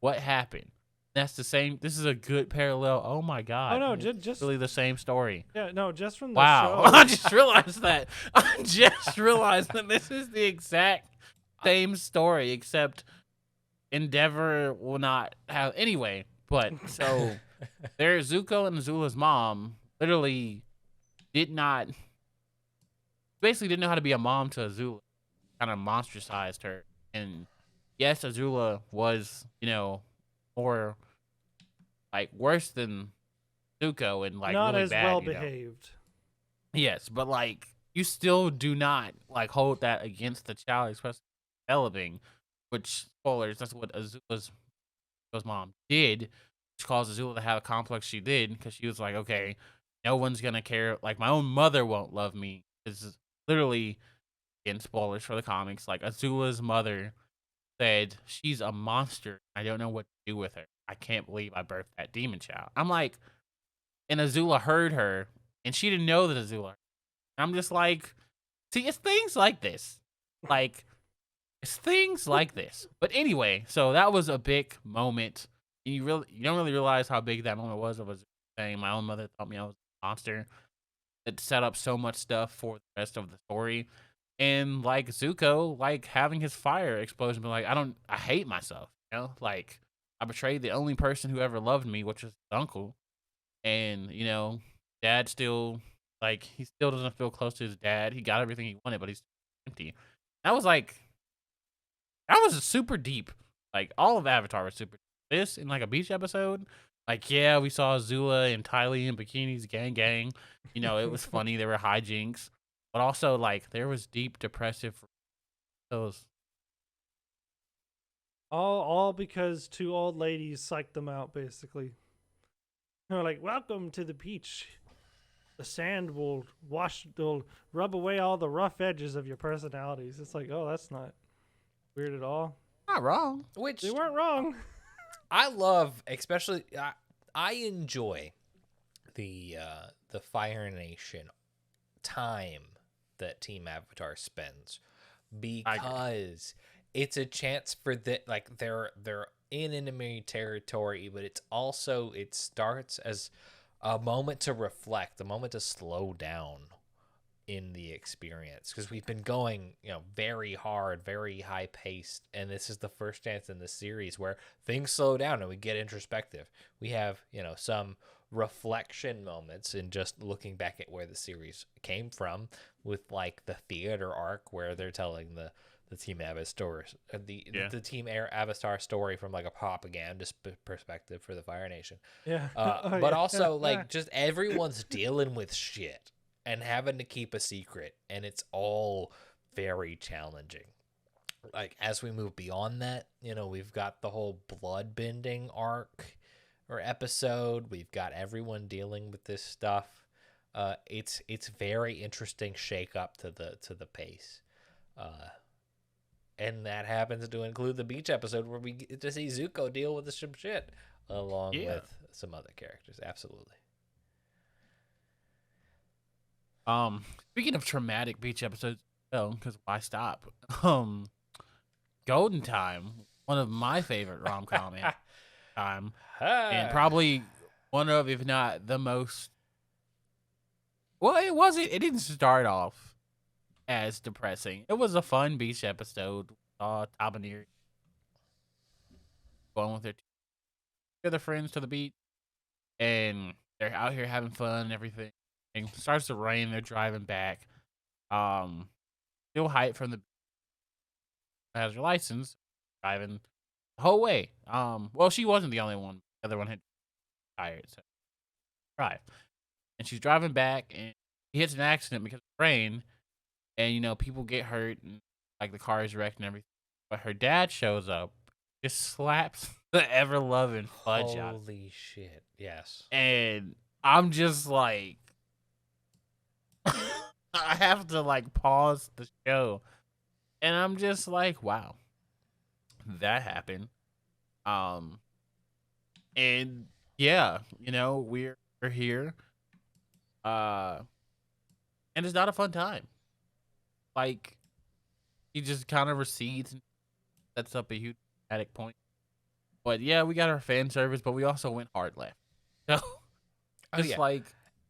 what happened. That's the same. This is a good parallel. Oh my god. Oh no, It's just really the same story. yeah, no, just from the Wow. show. I just realized that. I just realized that this is the exact same story, except Endeavor will not have. Anyway, but so there's Zuko and Azula's mom literally basically didn't know how to be a mom to Azula. Kind of monstricized her. And yes, Azula was, more like worse than Zuko and like not really as bad, well behaved. Yes, but like you still do not like hold that against the child, especially developing. Which spoilers, that's what Azula's mom did, which caused Azula to have a complex she did because she was like, okay, no one's gonna care. Like my own mother won't love me. This is literally, in spoilers for the comics, like Azula's mother said she's a monster. I don't know what to do with her. I can't believe I birthed that demon child. I'm like, and Azula heard her, and she didn't know that Azula. I'm just like, see, it's things like this, like it's things like this. But anyway, so that was a big moment. You don't really realize how big that moment was. I was saying my own mother thought me I was a monster. It set up so much stuff for the rest of the story. And like Zuko, like having his fire explosion, but like I hate myself, like I betrayed the only person who ever loved me, which was his uncle. And dad still he still doesn't feel close to his dad. He got everything he wanted, but he's empty. That was super deep. Like all of Avatar was super deep. This in like a beach episode. Like, yeah, we saw Azula and Tylee in bikinis, gang. It was funny. There were hijinks. But also, like, there was deep depressive those. All because two old ladies psyched them out, basically. They're like, welcome to the beach. The sand will rub away all the rough edges of your personalities. It's like, oh, that's not weird at all. Not wrong. Which They weren't wrong. I love, especially, I enjoy the Fire Nation time that Team Avatar spends because it's a chance for they're in enemy territory, but it starts as a moment to reflect, a moment to slow down in the experience, because we've been going very hard, very high paced, and this is the first chance in the series where things slow down and we get introspective. We have some reflection moments and just looking back at where the series came from, with like the theater arc where they're telling the Team Avatar Yeah. the Team Air Avatar story from like a propaganda perspective for the Fire Nation. Yeah. But yeah. also like just everyone's dealing with shit and having to keep a secret, and it's all very challenging. Like as we move beyond that, we've got the whole blood bending arc or episode. We've got everyone dealing with this stuff. It's very interesting shake up to the pace. And that happens to include the beach episode where we get to see Zuko deal with some shit along Yeah. with some other characters. Absolutely. Speaking of traumatic beach episodes, because why stop? Golden Time, one of my favorite rom-com time, and probably one of, if not the most. Well, it wasn't. It didn't start off as depressing. It was a fun beach episode. Saw Tabanir going with their other friends to the beach, and they're out here having fun and everything. And it starts to rain. They're driving back. Still hyped from the has her license, driving the whole way. Well, she wasn't the only one. The other one had tired, so drive. And she's driving back, and he hits an accident because of rain, and people get hurt, and like the car is wrecked and everything. But her dad shows up, just slaps the ever loving fudge out. Holy shit! Yes. And I'm just like, I have to like pause the show. And I'm just like, wow, that happened. And yeah, we're here. And it's not a fun time. Like, he just kind of recedes and sets up a huge dramatic point. But yeah, we got our fan service, but we also went hard left. So it's like,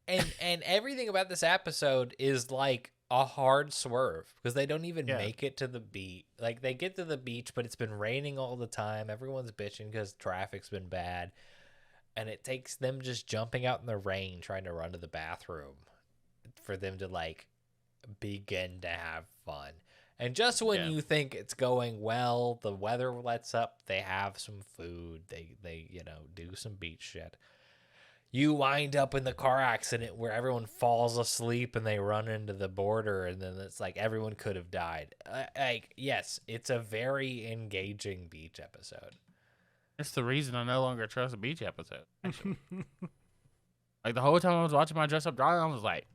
and everything about this episode is like a hard swerve because they don't even make it to the beach. Like they get to the beach, but it's been raining all the time. Everyone's bitching because traffic's been bad, and it takes them just jumping out in the rain trying to run to the bathroom for them to like begin to have fun. And just when you think it's going well, the weather lets up, they have some food, they do some beach shit. You wind up in the car accident where everyone falls asleep and they run into the border, and then it's like everyone could have died. Yes, it's a very engaging beach episode. It's the reason I no longer trust a beach episode. Actually. Like the whole time I was watching my Dress Up Darling, I was like,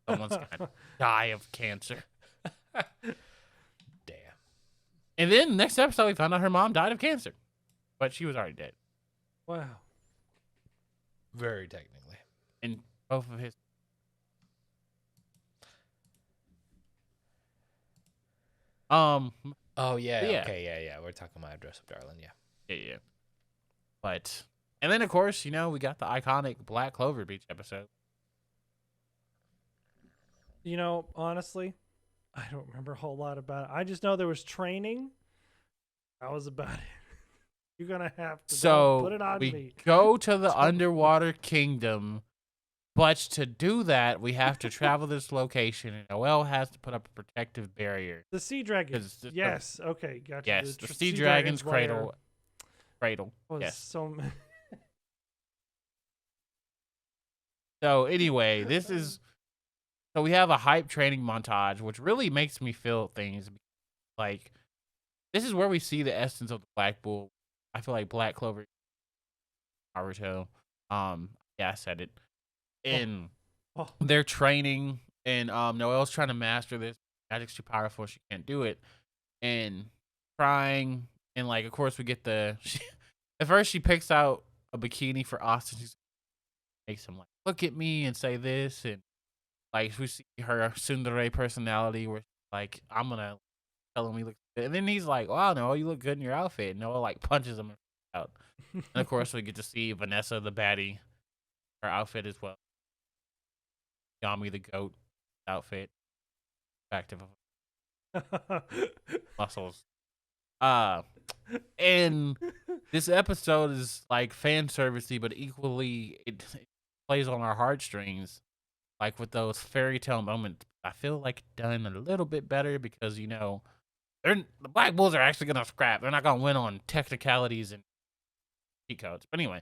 someone's gonna die of cancer. Damn. And then next episode, we found out her mom died of cancer, but she was already dead. Wow. Very technically. And both of his. Oh yeah. Yeah. Okay. Yeah. We're talking about Dress Up Darling. Yeah. Yeah. But and then of course, we got the iconic Black Clover Beach episode. Honestly, I don't remember a whole lot about it. I just know there was training. That was about it. You're gonna have to put it on we me. Go to the underwater kingdom, but to do that, we have to travel this location, and Noelle has to put up a protective barrier. The sea dragon. Yes. Okay. Gotcha. Yes, the sea dragon's cradle. Was yes. So anyway, so we have a hype training montage, which really makes me feel things like this is where we see the essence of the Black Bull. I feel like Black Clover, Naruto. I said it. And they're training, and Noelle's trying to master this. Magic's too powerful; she can't do it. And trying, and like, of course, we get at first, she picks out a bikini for Austin. She makes him like look at me and say this, and like we see her tsundere personality, where like I'm gonna tell him he looks good. And then he's like, "Wow, Noelle, you look good in your outfit." And Noelle like punches him out. And of course, we get to see Vanessa the baddie, her outfit as well. Yami the goat outfit, active muscles. And this episode is like fan servicey, but equally it plays on our heartstrings, like with those fairy tale moments. I feel like done a little bit better because the Black Bulls are actually gonna scrap. They're not gonna win on technicalities and cheat codes. But anyway,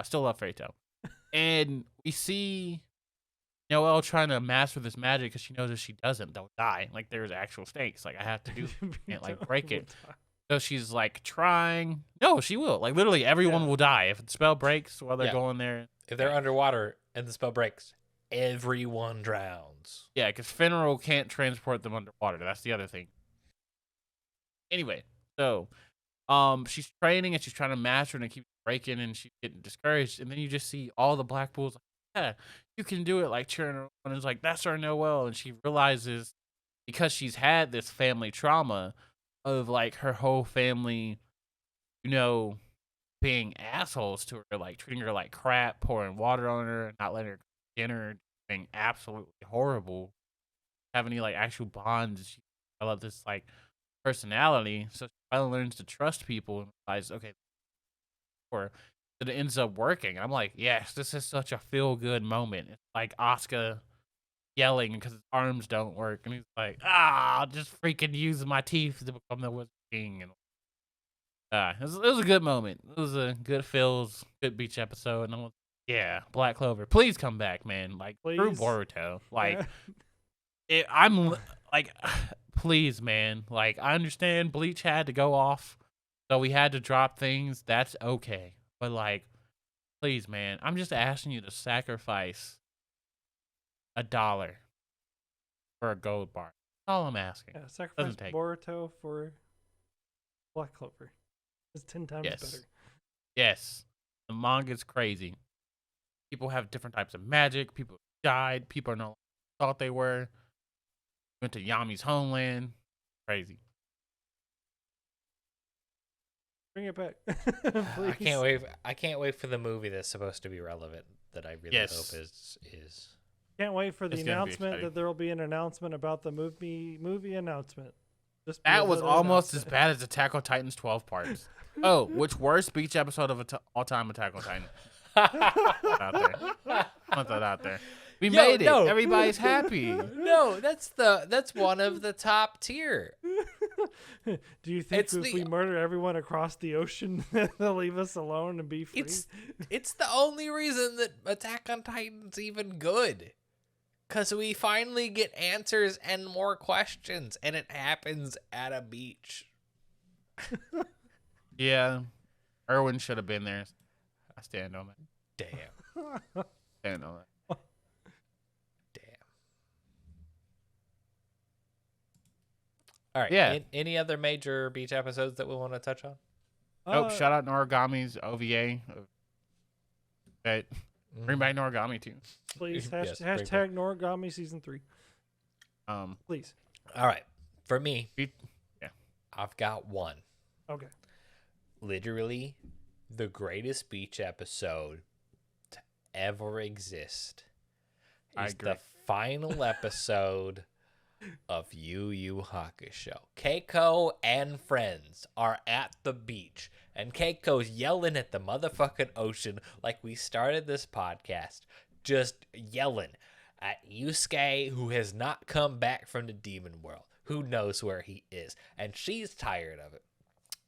still love Fairy Tail. And we see Noelle trying to master this magic because she knows if she doesn't, they'll die. Like there's actual stakes. Like I have to do, can't like break it. So she's like trying. No, she will. Like literally, everyone will die if the spell breaks while they're going there. If they're underwater and the spell breaks, everyone drowns. Yeah, because Fenrir can't transport them underwater. That's the other thing. Anyway, so she's training and she's trying to master it and keep breaking and she's getting discouraged. And then you just see all the Black Bulls like, yeah, you can do it, like cheering her on. And it's like, that's our Noelle. And she realizes because she's had this family trauma of like her whole family, being assholes to her, like treating her like crap, pouring water on her, not letting her cook dinner, being absolutely horrible, have any like actual bonds. She developed this like personality, so she finally learns to trust people and realizes, okay, or that it ends up working. And I'm like, yes, this is such a feel good moment. It's like Asuka yelling because his arms don't work, and he's like, I'll just freaking use my teeth to become the Wizard King. And it was a good moment. It was a good feels, good beach episode. And I'm like, yeah, Black Clover, please come back, man. Like, through Boruto. Like, I'm like, please, man. Like, I understand Bleach had to go off, so we had to drop things. That's okay. But, like, please, man, I'm just asking you to sacrifice $1 for a gold bar. That's all I'm asking. Yeah, sacrifice Boruto for Black Clover. It's 10 times better. Yes. The manga's crazy. People have different types of magic. People died. People are no longer thought they were. Went to Yami's homeland. Crazy. Bring it back. I can't wait for the movie that's supposed to be relevant that I really hope is. Can't wait for the announcement that there will be an announcement about the movie announcement. That was almost as bad as Attack on Titan's 12 parts. Oh, which worst beach episode of all-time Attack on Titan? Out there. Put that out there. We made it. No. Everybody's happy. No, that's one of the top tier. Do you think if we murder everyone across the ocean, they'll leave us alone and be free? It's the only reason that Attack on Titan's even good. Because we finally get answers and more questions, and it happens at a beach. Yeah. Erwin should have been there. I stand on it. Damn. Stand on it. Damn. All right. Yeah. Any other major beach episodes that we want to touch on? Shout out Noragami's OVA. Bring back Noragami too. Please. Hashtag Noragami season 3. Please. All right. For me, I've got one. Okay. Literally the greatest beach episode to ever exist is the final episode of Yu Yu Hakusho. Keiko and friends are at the beach, and Keiko's yelling at the motherfucking ocean like we started this podcast, just yelling at Yusuke, who has not come back from the demon world. Who knows where he is? And she's tired of it.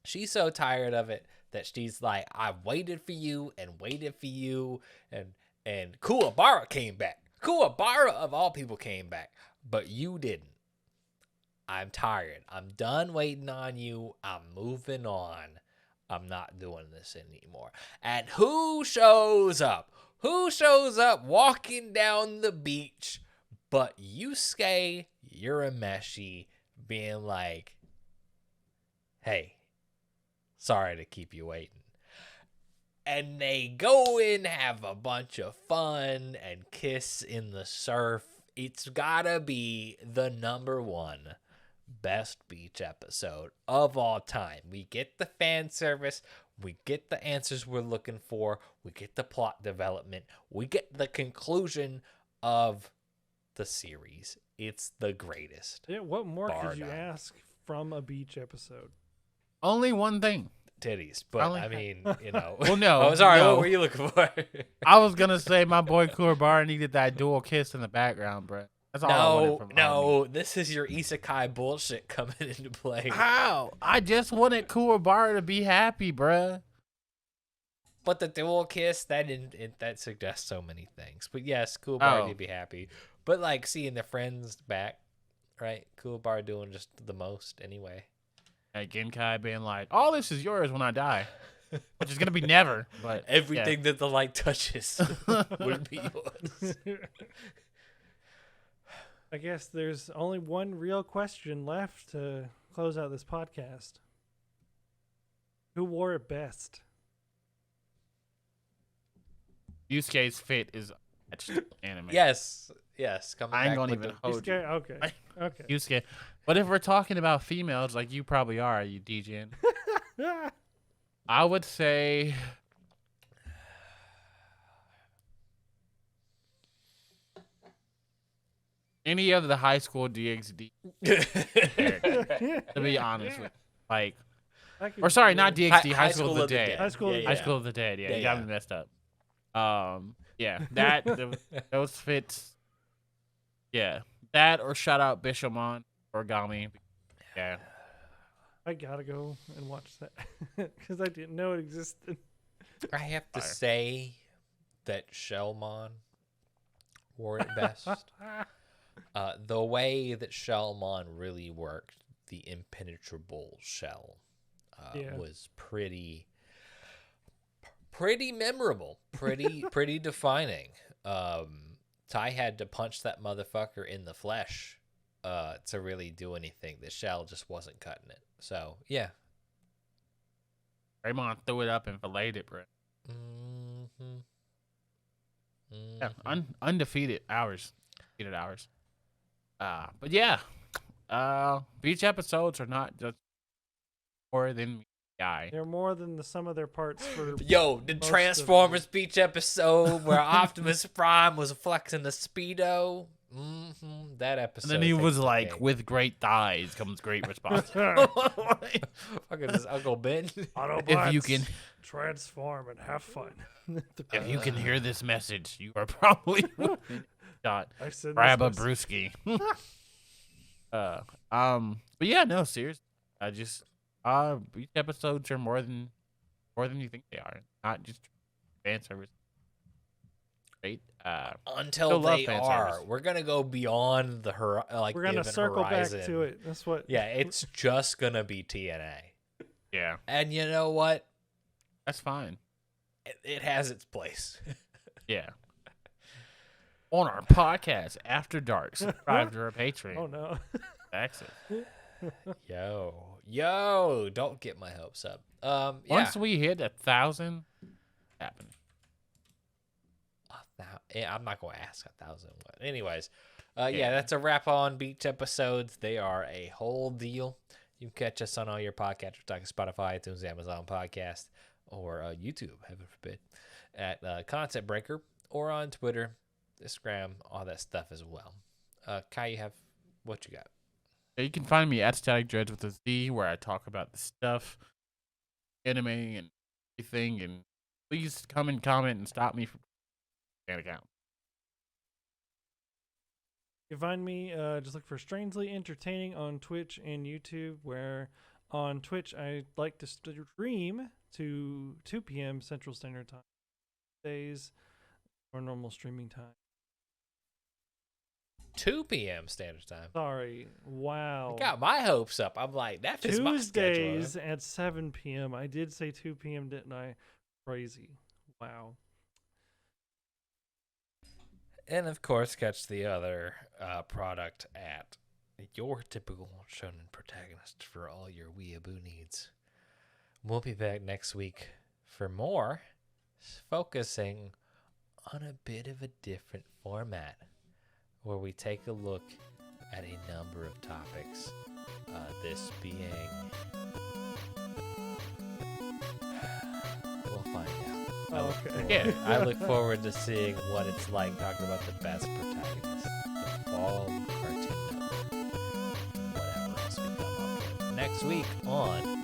She's so tired of it that she's like, I've waited for you and waited for you. And Kuwabara came back. Kuwabara, of all people, came back. But you didn't. I'm tired. I'm done waiting on you. I'm moving on. I'm not doing this anymore. And who shows up? Who shows up walking down the beach but Yusuke Urameshi being like, hey, sorry to keep you waiting. And they go in, have a bunch of fun, and kiss in the surf. It's gotta be the #1 best beach episode of all time. We get the fan service. We get the answers we're looking for. We get the plot development. We get the conclusion of the series. It's the greatest. Yeah, what more could you ask from a beach episode? Only one thing. Titties, but I mean, Well, no. Oh, sorry. No. What were you looking for? I was gonna say my boy Kuwabara needed that dual kiss in the background, bro. That's all I wanted from No, this is your isekai bullshit coming into play. How? I just wanted Kuwabara to be happy, bruh. But the dual kiss, that suggests so many things. But yes, Kuwabara to be happy. But like seeing their friends back, right? Kuwabara doing just the most anyway. Like Genkai being like, all this is yours when I die. Which is going to be never. But everything that the light touches would be yours. I guess there's only one real question left to close out this podcast. Who wore it best? Yusuke's fit is anime. Yes. I ain't gonna even hold you. Okay. Yusuke. But if we're talking about females, like you probably are, you DJing. I would say any of the high school DxD. To be honest with you. Like, or sorry, not DxD, High School of the Dead. High School of the Dead. Yeah, you got me messed up. Those fits. Yeah, that or shout out Bishamon Origami. Yeah, I gotta go and watch that because I didn't know it existed. I have to say that Shellmon wore it best. The way that Shellmon really worked the impenetrable shell was pretty memorable, pretty defining. Tai had to punch that motherfucker in the flesh to really do anything. The shell just wasn't cutting it. So yeah, Raymond threw it up and filleted it, bro. Yeah, undefeated hours. But yeah, beach episodes are not just more than guy. They're more than the sum of their parts. For the Transformers beach episode where Optimus Prime was flexing the speedo. That episode. And then he was like, "With great thighs comes great responsibility." Fucking this Uncle Ben. If you can transform and have fun. If you can hear this message, you are probably shot. Grab a brewski. But yeah, no, seriously. I just beach episodes are more than you think they are. Not just fan service. Great. Until they are, service. We're gonna go beyond the we're gonna circle horizon. Back to it. That's what. Yeah, it's just gonna be TNA. Yeah, and you know what? That's fine. It has its place. Yeah. On our podcast, After Dark, subscribe to our Patreon. Oh no. Access. Yo, don't get my hopes up. Once we hit 1,000, happening. I'm not going to ask 1,000. But anyways, that's a wrap on beach episodes. They are a whole deal. You can catch us on all your podcasts, like Spotify, iTunes, Amazon Podcast, or YouTube, heaven forbid, at Content Breaker, or on Twitter, Instagram, all that stuff as well. Kai, you have what you got? You can find me at Static Dreads with a Z, where I talk about the stuff, anime, and everything. And please come and comment and stop me from an account. You can find me, just look for Strangely Entertaining on Twitch and YouTube, where on Twitch I like to stream to 2 p.m. Central Standard Time. Days or normal streaming time. 2 p.m. Standard Time. Sorry. Wow. I got my hopes up. I'm like, that fits my schedule. Tuesdays at 7 p.m. I did say 2 p.m., didn't I? Crazy. Wow. And, of course, catch the other product at your typical Shonen Protagonist for all your weeaboo needs. We'll be back next week for more, focusing on a bit of a different format, where we take a look at a number of topics. This being... We'll find out. I look forward to seeing what it's like talking about the best protagonist, the fall cartoon network, whatever else we come up with. Next week on